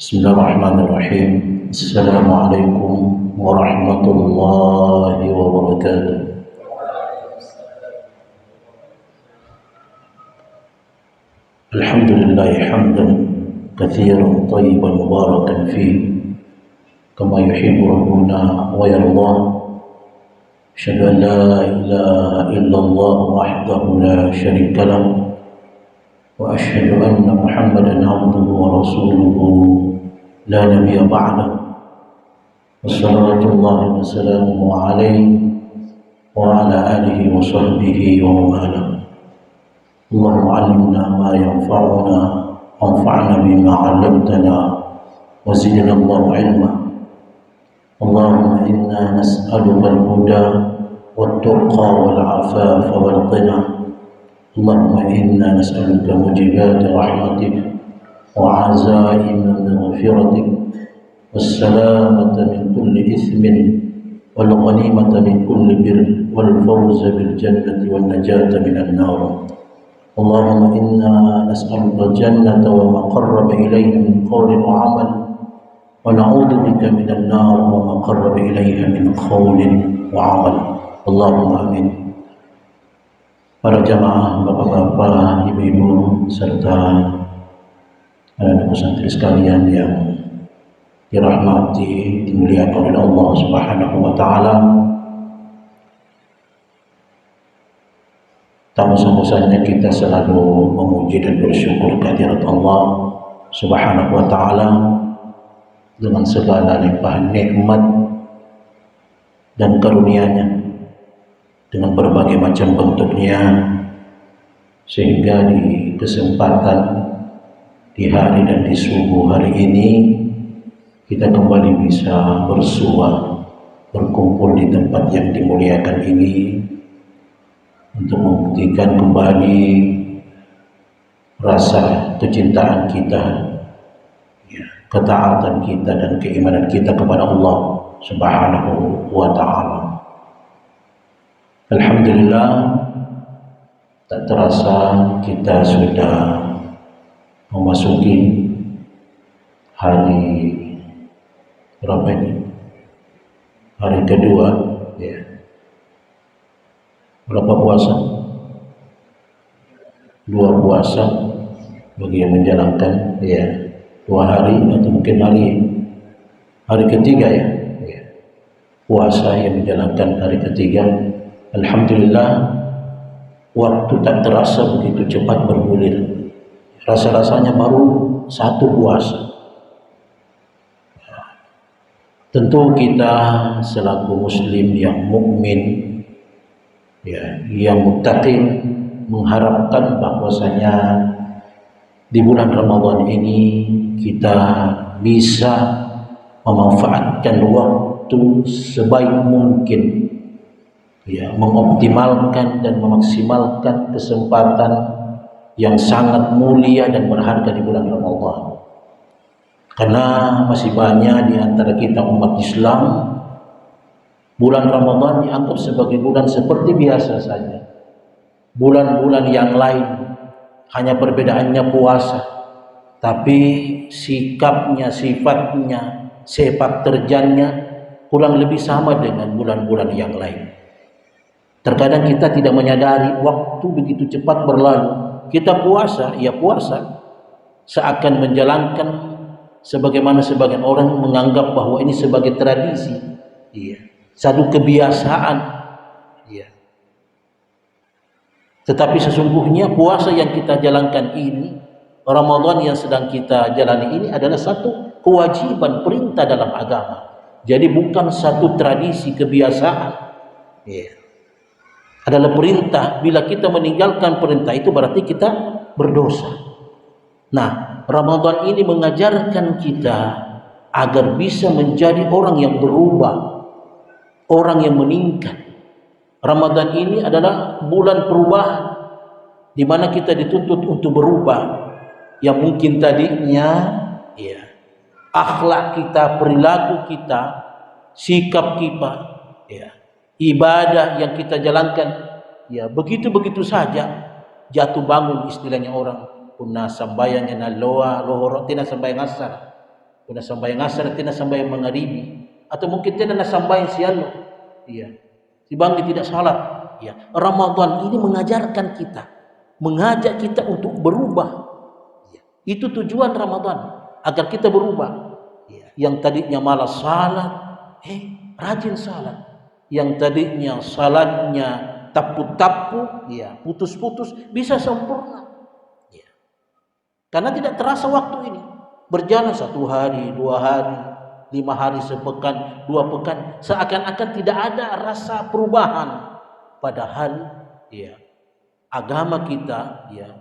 بسم الله الرحمن الرحيم. السلام عليكم ورحمة الله وبركاته. الحمد لله حمدا كثيرا طيبا مباركا فيه كما يحب ربنا ويرضاه. أشهد أن لا إله إلا الله وحده لا شريك له، وأشهد أن محمدا عبده ورسوله لا نبي بعده، وصلوات الله وسلامه عليه وعلى آله وصحبه ومن والاه. اللهم علمنا ما ينفعنا وانفعنا بما علمتنا وزدنا الله علما. اللهم إنا نسألك الهدى والتقى والعفاف والغنى. اللهم إنا نسألك موجبات رحمتك وعزائم مغفرتك والسلامة من كل إثم والغنيمة من كل بر والفوز بالجنة والنجاة من النار. اللهم إنا نسألك الجنة وما قرب إليها من قول وعمل، ونعوذ بك من النار وما قرب إليها من قول وعمل. اللهم آمين. Para jamaah, bapak-bapak, ibu-ibu, serta anak-anak santri sekalian yang dirahmati, dimuliakan oleh Allah Subhanahu wa taala. Tak bosan-bosannya kita selalu memuji dan bersyukur kehadirat Allah Subhanahu wa taala dengan segala limpahan nikmat dan karunia-Nya dengan berbagai macam bentuknya, sehingga di kesempatan di hari dan di subuh hari ini kita kembali bisa bersua, berkumpul di tempat yang dimuliakan ini untuk membuktikan kembali rasa kecintaan kita, ketaatan kita dan keimanan kita kepada Allah Subhanahu wa taala. Alhamdulillah, tak terasa kita sudah memasuki hari berapa ini? Hari kedua, ya. Berapa puasa? 2 puasa bagi yang menjalankan, ya, 2 hari atau mungkin hari ketiga, ya. Puasa yang menjalankan hari ketiga. Alhamdulillah, waktu tak terasa begitu cepat bergulir. Rasa-rasanya baru 1 puasa. Tentu kita selaku muslim yang mukmin, ya, yang muttaqin, mengharapkan bahwasanya di bulan Ramadan ini kita bisa memanfaatkan waktu sebaik mungkin, ya, mengoptimalkan dan memaksimalkan kesempatan yang sangat mulia dan berharga di bulan Ramadan. Karena masih banyak di antara kita umat Islam, bulan Ramadan dianggap sebagai bulan seperti biasa saja. Bulan-bulan yang lain hanya perbedaannya puasa, tapi sikapnya, sifatnya, sepak terjangnya kurang lebih sama dengan bulan-bulan yang lain. Terkadang kita tidak menyadari waktu begitu cepat berlalu. Kita puasa, ya puasa, seakan menjalankan sebagaimana sebagian orang menganggap bahwa ini sebagai tradisi, ya, satu kebiasaan, ya. Tetapi sesungguhnya puasa yang kita jalankan ini, Ramadan yang sedang kita jalani ini adalah satu kewajiban, perintah dalam agama. Jadi bukan satu tradisi, kebiasaan, ya. Adalah perintah. Bila kita meninggalkan perintah itu berarti kita berdosa. Nah, Ramadan ini mengajarkan kita agar bisa menjadi orang yang berubah, orang yang meningkat. Ramadan ini adalah bulan perubahan, di mana kita dituntut untuk berubah. Yang mungkin tadinya, ya, akhlak kita, perilaku kita, sikap kita, ya, ibadah yang kita jalankan, ya, begitu-begitu saja, jatuh bangun istilahnya orang. Punna sambayang na loa lohoro tina sambayang asar. Puna sambayang asar tina sambayang magharibi atau mungkin tina na sambayang sialo. Iya. Si bangki tidak salat. Ya, Ramadan ini mengajarkan kita, mengajak kita untuk berubah. Ya. Itu tujuan Ramadan, agar kita berubah. Ya. Yang tadinya malas salat, rajin salat. Yang tadinya salatnya tapu-tapu, ya, putus-putus, bisa sempurna. Ya. Karena tidak terasa waktu ini. Berjalan 1 hari, 2 hari, 5 hari, sepekan, 2 pekan, seakan-akan tidak ada rasa perubahan. Padahal ya, agama kita ya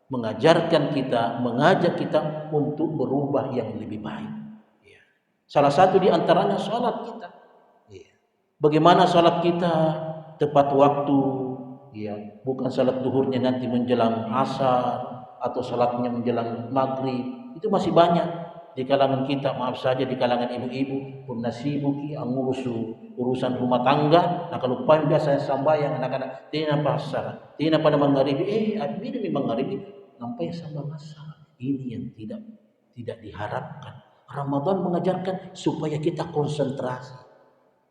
mengajarkan kita, mengajak kita untuk berubah yang lebih baik. Ya. Salah satu di antaranya salat kita. Ya. Bagaimana salat kita tepat waktu, ya, bukan salat duhurnya nanti menjelang asar atau salatnya menjelang maghrib. Itu masih banyak di kalangan kita, maaf saja di kalangan ibu-ibu pun nasibuki angurus urusan rumah tangga. Nah kalau paling biasa sambayang anak-anak tina pasar tina pada mengharibi abdi demi mengharibi sampai sambang asar. Ini yang tidak diharapkan. Ramadan mengajarkan supaya kita konsentrasi,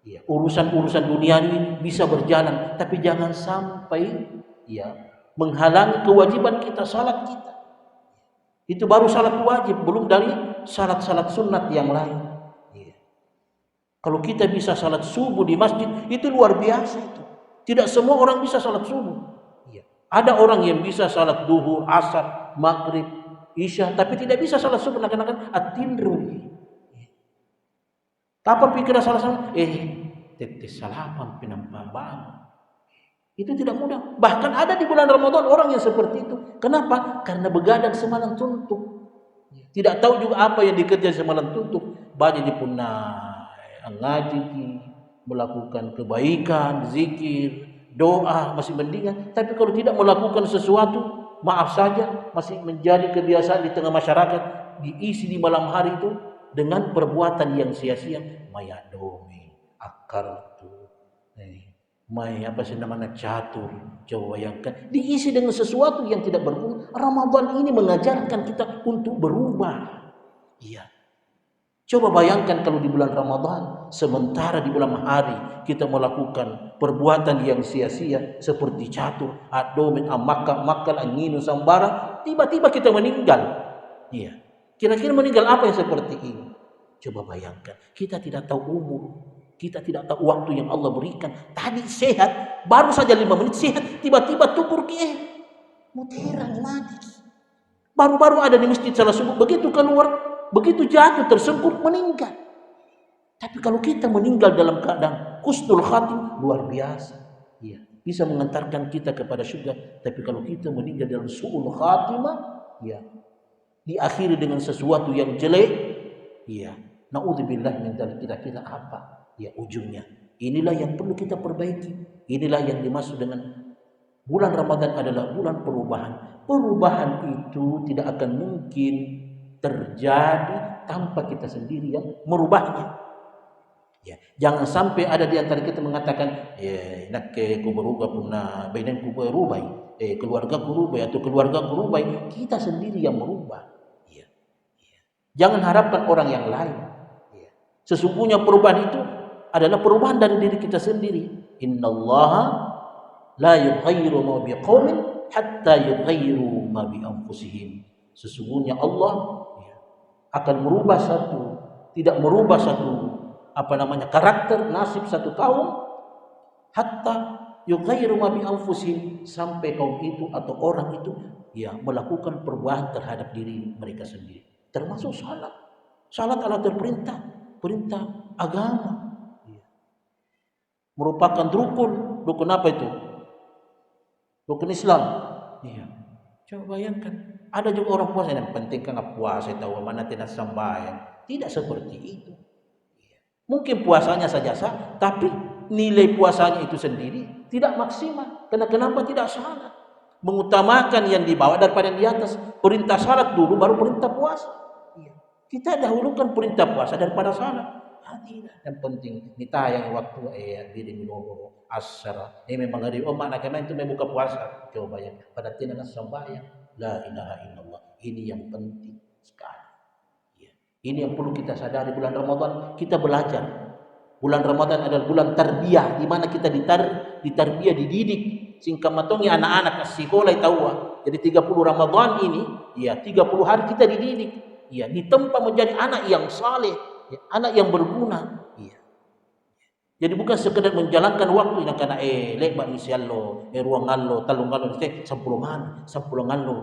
ya, urusan-urusan dunia ini bisa berjalan, tapi jangan sampai ya menghalangi kewajiban kita, salat kita. Itu baru salat wajib, belum dari salat-salat sunat yang lain. Ya. Kalau kita bisa salat subuh di masjid, itu luar biasa itu. Tidak semua orang bisa salat subuh. Ya. Ada orang yang bisa salat duhur, asar, maghrib, isya, tapi tidak bisa salat subuh. Kadang-kadang at-tindru. Ya. Kapan pikiran salat? Tetes salapan pinampabang. Itu tidak mudah. Bahkan ada di bulan Ramadan orang yang seperti itu. Kenapa? Karena begadang semalam suntuk. Tidak tahu juga apa yang dikerjakan semalam suntuk. Banyak dipunai, ngaji, melakukan kebaikan, zikir, doa, masih mendingan. Tapi kalau tidak melakukan sesuatu, maaf saja, masih menjadi kebiasaan di tengah masyarakat, diisi di malam hari itu dengan perbuatan yang sia-sia. Mayadomi, akar tu. Apa sih namanya, catur. Coba bayangkan, diisi dengan sesuatu yang tidak berguna. Ramadan ini mengajarkan kita untuk berubah. Iya. Coba bayangkan kalau di bulan Ramadan, sementara di bulan hari kita melakukan perbuatan yang sia-sia seperti catur, adomen, makal, anginu, sambara, tiba-tiba kita meninggal. Iya. Kira-kira meninggal apa yang seperti ini? Coba bayangkan, kita tidak tahu umur. Kita tidak tahu waktu yang Allah berikan. Tadi sehat, baru saja 5 menit sehat, tiba-tiba tukur mutiran mati. Baru-baru ada di masjid salat subuh, begitu keluar, begitu jatuh tersungkur meninggal. Tapi kalau kita meninggal dalam keadaan husnul khatim, luar biasa. Ya, bisa mengantarkan kita kepada surga. Tapi kalau kita meninggal dalam su'ul khatimah, ya, diakhiri dengan sesuatu yang jelek, ya, naudzubillah min dzalik, kira-kira apa? Ya ujungnya. Inilah yang perlu kita perbaiki. Inilah yang dimaksud dengan bulan Ramadan adalah bulan perubahan. Perubahan itu tidak akan mungkin terjadi tanpa kita sendiri yang merubahnya. Ya, jangan sampai ada di antara kita mengatakan, nak ku berubah punah, badan ku berubah, keluarga ku berubah atau keluarga ku berubah. Kita sendiri yang merubah. Ya. Jangan harapkan orang yang lain. Ya. Sesungguhnya perubahan itu adalah perubahan dari diri kita sendiri. Innallaha la yughayyiru ma biqaumin hatta yughayyiru ma bi anfusihim. Sesungguhnya Allah akan merubah tidak merubah karakter, nasib satu kaum, hatta yughayyiru ma bi anfusihim, sampai kaum itu atau orang itu melakukan perubahan terhadap diri mereka sendiri. Termasuk salat. Salat adalah perintah agama. Merupakan rukun apa itu? Rukun Islam. Iya. Coba bayangkan, ada juga orang puasa yang penting kan puasa tahu mana tidak sambayang. Tidak seperti itu. Iya. Mungkin puasanya saja sah, tapi nilai puasanya itu sendiri tidak maksimal. Kenapa tidak salat? Mengutamakan yang di bawah daripada yang di atas. Perintah salat dulu baru perintah puasa. Iya. Kita dahulukan perintah puasa daripada salat. Tidak, yang penting ditayang waktu diri minum asar. Ini memang hari makna kemarin itu membuka puasa. Coba ya, pada tidak sembahyang. La ilaha illallah. Ini yang penting sekali. Ya. Ini yang perlu kita sadari. Bulan Ramadan kita belajar. Bulan Ramadan adalah bulan tarbiyah, di mana kita ditarbiyah, dididik. Singkat matongnya anak-anak sekolah tahu. Jadi 30 Ramadan ini, ya 30 hari kita dididik. Ya, ditempa menjadi anak yang saleh, ya, anak yang berguna. Ya. Jadi bukan sekedar menjalankan waktu yang karena lek insyaallah, ruangan lo, talungan lo, sampulungan lo.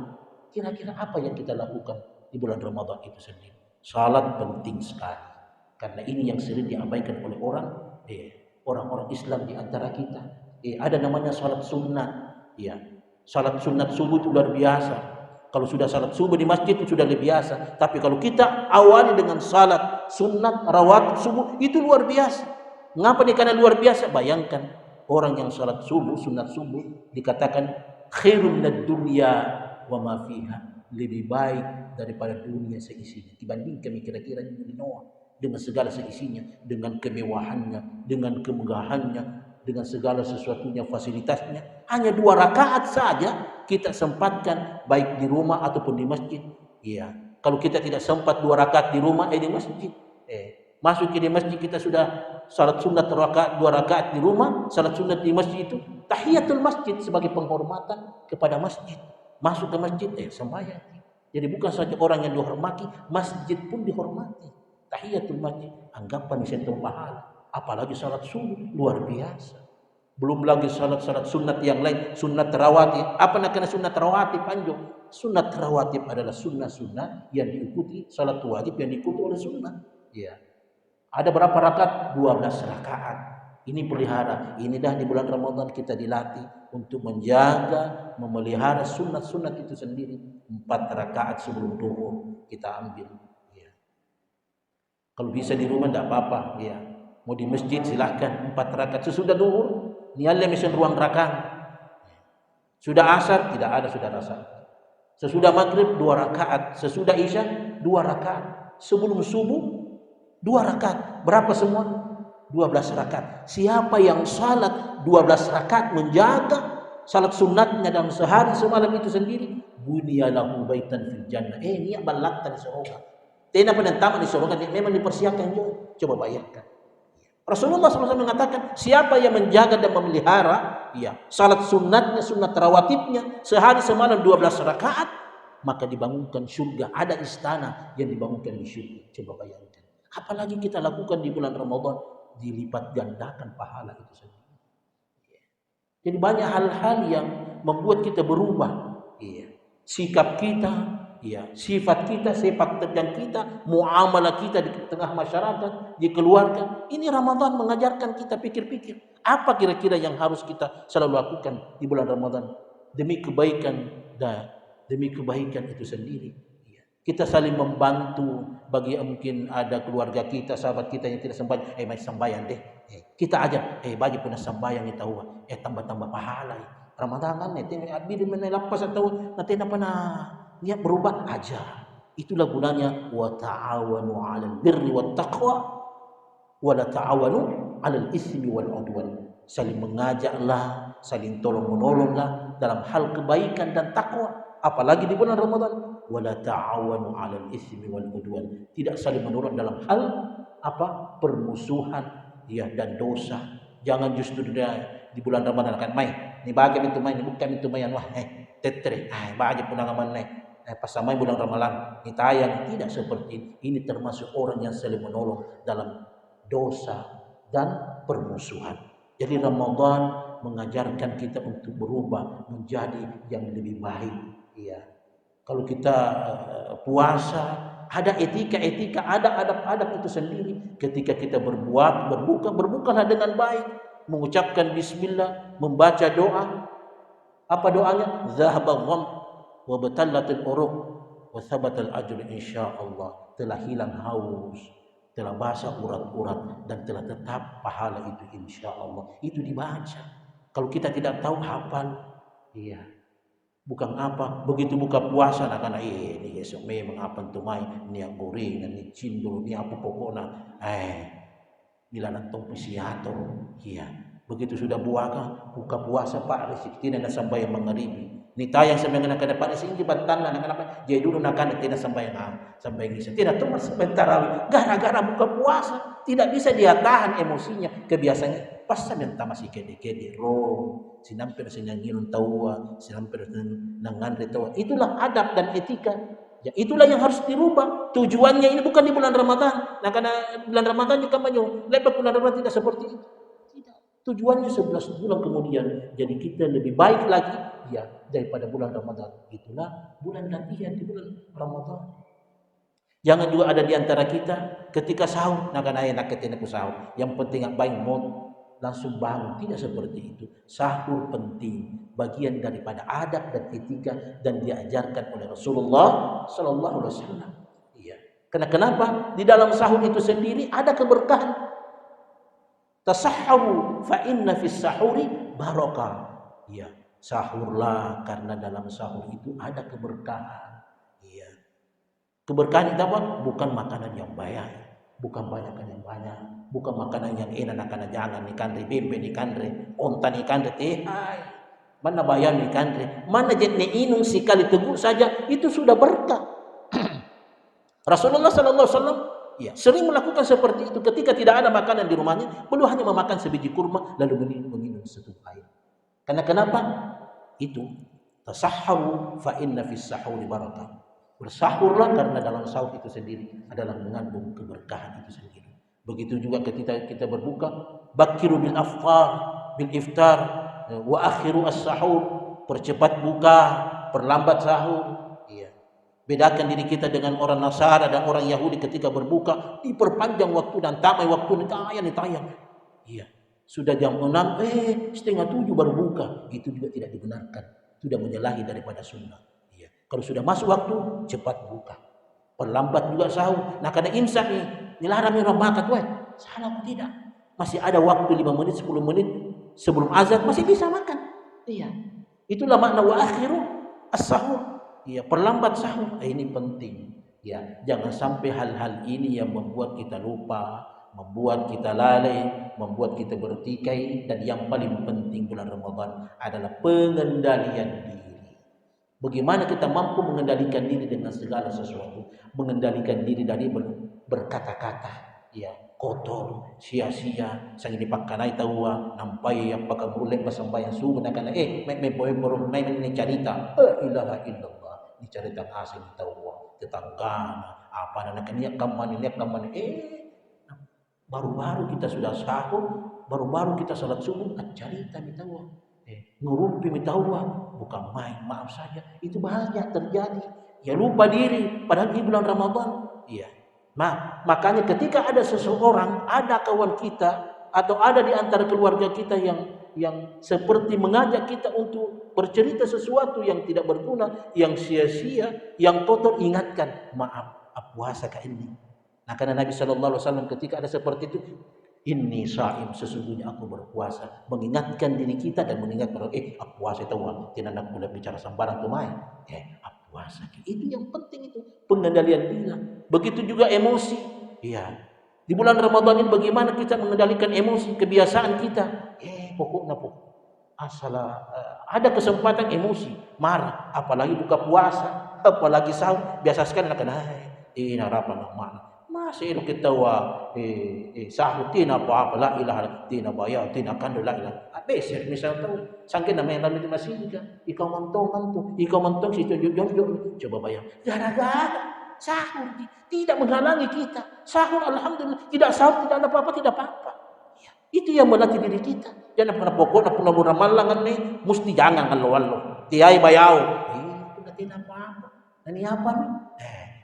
Kira-kira apa yang kita lakukan di bulan Ramadan itu sendiri? Salat penting sekali. Karena ini yang sering diabaikan oleh orang-orang Islam di antara kita. Ada namanya salat sunat. Ya. Salat sunat subuh itu luar biasa. Kalau sudah salat subuh di masjid itu sudah lebih biasa. Tapi kalau kita awali dengan salat sunat rawatib subuh itu luar biasa. Mengapa nih? Karena luar biasa. Bayangkan orang yang salat subuh, sunat subuh dikatakan khairun minad dunya wa ma fiha, lebih baik daripada dunia seisinya. Dibandingkan kira-kira di Noah dengan segala seisinya, dengan kemewahannya, dengan kemegahannya, dengan segala sesuatunya, fasilitasnya. Hanya 2 rakaat saja kita sempatkan, baik di rumah ataupun di masjid. Iya. Kalau kita tidak sempat 2 rakaat di rumah, di masjid. Masuk ke di masjid kita sudah salat sunat 2 rakaat di rumah, salat sunat di masjid itu tahiyatul masjid sebagai penghormatan kepada masjid. Masuk ke masjid sembahyang. Jadi bukan saja orang yang dihormati, masjid pun dihormati. Tahiyatul masjid, anggapan sentuh pahala. Apalagi salat subuh, luar biasa. Belum lagi salat-salat sunat yang lain, sunat rawatib. Apa nak kena sunat rawatib panjang? Sunat rawatib adalah sunnah-sunnah yang diikuti, salat wajib yang diikuti oleh sunnah. Ya. Ada berapa rakaat? 12 rakaat. Ini pelihara. Ini dah di bulan Ramadan kita dilatih untuk menjaga, memelihara sunat-sunat itu sendiri. 4 rakaat sebelum duhur kita ambil. Ya. Kalau bisa di rumah tidak apa-apa. Ya. Mau di masjid silahkan 4 rakaat sesudah duhur. Niatnya mesin ruang rakang. Sudah asar tidak ada sudah asar. Sesudah maghrib 2 rakaat. Sesudah isya 2 rakaat. Sebelum subuh 2 rakaat. Berapa semua? 12 rakaat. Siapa yang salat 12 rakaat menjaga salat sunatnya dalam sehari semalam itu sendiri, bunyalahu baitan fil jannah. Ini balakta di surga. Tena penentama di surga memang dipersiapkan juga. Coba bayangkan. Rasulullah SAW mengatakan, siapa yang menjaga dan memelihara salat sunatnya, sunat rawatibnya sehari semalam 12 rakaat, maka dibangunkan surga. Ada istana yang dibangunkan di surga. Coba bayangkan. Apalagi kita lakukan di bulan Ramadan, dilipat gandakan pahala itu sendiri. Jadi banyak hal-hal yang membuat kita berubah. Sikap kita, sifat kita, sepak terjang kita, muamalah kita di tengah masyarakat, di keluarga. Ini Ramadan mengajarkan kita pikir-pikir. Apa kira-kira yang harus kita selalu lakukan di bulan Ramadan demi kebaikan dan demi kebaikan itu sendiri. Kita saling membantu bagi mungkin ada keluarga kita, sahabat kita yang tidak sembahyang, mai sembahyang deh. Kita aja, bagi punya sembahyang kita tambah-tambah pahala. Ramadan kan abdi di lapas atau nanti apa niat berubah aja. Itulah gunanya wa ta'awanu 'alal birri wat taqwa wa la ta'awanu 'alal itsmi wal 'udwan. Saling mengajaklah, saling tolong-menolonglah dalam hal kebaikan dan takwa. Apalagi di bulan Ramadan, wala ta'awanu 'alal itsmi wal 'udwan. Tidak saling menolong dalam hal permusuhan dan dosa. Jangan justru di bulan Ramadan kan ni bagi itu ni bukan itu mayan tetre. Bagi punangaman pas sampai bulan Ramadan ni tayang, tidak seperti ini. Termasuk orang yang saling menolong dalam dosa dan permusuhan. Jadi Ramadan mengajarkan kita untuk berubah menjadi yang lebih baik. Kalau kita puasa, ada etika-etika, ada adab-adab itu sendiri. Ketika kita berbukalah dengan baik, mengucapkan bismillah, membaca doa. Apa doanya? Zahabal gham wa batallatil uruq wa thabatal ajr insyaallah. Telah hilang haus, telah basah urat-urat, dan telah tetap pahala itu insyaallah. Itu dibaca. Kalau kita tidak tahu hafal, bukan apa, begitu buka puasa karena ini esok memang apa tumai ni gorengan ni cindul ni apa pokoknya nilanan tong pisiato. Begitu sudah buka puasa Pak rezeki dan sampai mengharibi. Ni tayang sampai nak dapat sini bantan nak kenapa? Jadi dulu nak tidak sampai ngisa. Tidak cuma sebentar gara-gara buka puasa tidak bisa dia tahan emosinya, kebiasaannya pas sampai masih kede-kede roh, sinampir sinangilun tawa, sinampir nangandre tawa. Itulah adab dan etika. Ya, itulah yang harus dirubah. Tujuannya ini bukan di bulan Ramadan. Nah, karena bulan Ramadan juga banyak. Lepas bulan Ramadan tidak seperti itu. Tujuannya 11 bulan kemudian jadi kita lebih baik lagi ya daripada bulan Ramadan. Itulah bulan latihan di bulan Ramadan. Jangan juga ada di antara kita ketika sahur nak ketika sahur. Yang penting baik mau langsung bangun, tidak seperti itu. Sahur penting, bagian daripada adab dan etika dan diajarkan oleh Rasulullah sallallahu alaihi wasallam. Iya. Karena kenapa? Di dalam sahur itu sendiri ada keberkahan. Tasahharu fa inna fis sahuri barakah. Ya, sahurlah karena dalam sahur itu ada keberkahan. Iya. Keberkahan itu apa? Bukan makanan yang banyak, bukan banyakan yang banyak, bukan makanan yang enak karena jangan ikan bembe ikan ontan ikan hai. Mana bayam ikan mana jetne inung sekali teguh saja itu sudah berkah. Rasulullah sallallahu alaihi wasallam ya, sering melakukan seperti itu ketika tidak ada makanan di rumahnya, beliau hanya memakan sebiji kurma lalu meminum seteguk air. Karena kenapa? Itu tasahharu fa inna fis sahuri barakah. Bersahurlah karena dalam sahur itu sendiri adalah mengandung keberkahan itu sendiri. Begitu juga ketika kita berbuka, bakiru bil iftar wa akhiru as-sahur, percepat buka, perlambat sahur. Bedakan diri kita dengan orang Nasara dan orang Yahudi ketika berbuka, diperpanjang waktu dan tamai waktu tayang. Iya. Sudah jam 6, 6:30 baru buka. Itu juga tidak dibenarkan. Sudah menyalahi daripada sunnah. Iya. Kalau sudah masuk waktu, cepat buka. Perlambat juga sahur. Nah, karena imsak nih, dilarang orang makan, salah tidak. Masih ada waktu 5 menit, 10 menit sebelum azan masih bisa makan. Iya. Itulah makna wa akhiru as-sahur. Ya, perlambat sahur ini penting. Ya, jangan sampai hal-hal ini yang membuat kita lupa, membuat kita lalai, membuat kita bertikai, dan yang paling penting bulan Ramadan adalah pengendalian diri. Bagaimana kita mampu mengendalikan diri dengan segala sesuatu, mengendalikan diri dari berkata-kata, ya, kotor, sia-sia, sang dipakanai tawa, nampai yang pakai burlek pasambayan subuh nakana me carita, ilaha illallah. Dicerita hasil tahu tetangga apa anak niat kaman baru-baru kita sudah sahur, baru-baru kita salat subuh cerita mitawa ngurumpi mitawa bukan main, maaf saja itu banyak terjadi ya, lupa diri padahal di bulan Ramadan. Iya, makanya ketika ada seseorang, ada kawan kita atau ada di antara keluarga kita yang seperti mengajak kita untuk bercerita sesuatu yang tidak berguna, yang sia-sia, yang kotor, ingatkan, maaf, puasa kah ini? Nah, karena Nabi sallallahu alaihi wasallam ketika ada seperti itu, inni shaim, sesungguhnya aku berpuasa, mengingatkan diri kita dan mengingatkan puasa itu tidak nak boleh bicara sembarang tumai. Puasa. Itu yang penting itu, pengendalian diri. Begitu juga emosi. Iya. Di bulan Ramadan ini bagaimana kita mengendalikan emosi, kebiasaan kita? Pokoknya ada kesempatan emosi, marah, apalagi buka puasa, apalagi sahur, biasa sekali nak harapan mana. Masih kita sahur tina apa la ilaha tina baya tina kan la ilaha. Besar misal tahu, sangkin nama yang lalu masih juga, ikaw mantong situ jujur coba bayang. Gara-gara sahur tidak menghalangi kita. Sahur alhamdulillah, tidak sahur tidak ada apa-apa, tidak apa-apa. Itu yang melatih diri kita. Jangan pernah pokoknya pernah muramalangan nih, mesti jangan kalau tiai bayau. Itu tidak apa-apa. Ini apa nih?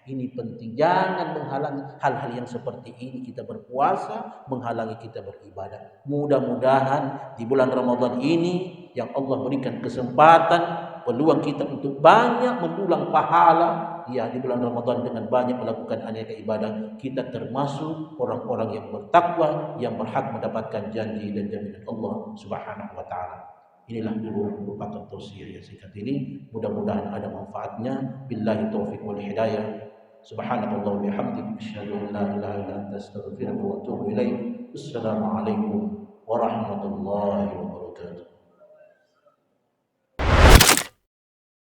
Ini penting, jangan menghalangi hal-hal yang seperti ini. Kita berpuasa menghalangi kita beribadah. Mudah-mudahan di bulan Ramadan ini yang Allah berikan kesempatan, peluang kita untuk banyak mendulang pahala ya di bulan Ramadan dengan banyak melakukan aneka ibadah. Kita termasuk orang-orang yang bertakwa, yang berhak mendapatkan janji dan jaminan Allah Subhanahu wa taala. Inilah dulu merupakan tausiah yang singkat ini. Mudah-mudahan ada manfaatnya. Billahi taufiq wal hidayah. Subhanakallah wa bihamdika asyhadu an la ilaha illa anta astaghfiruka wa atubu ilaik. Assalamualaikum warahmatullahi wabarakatuh.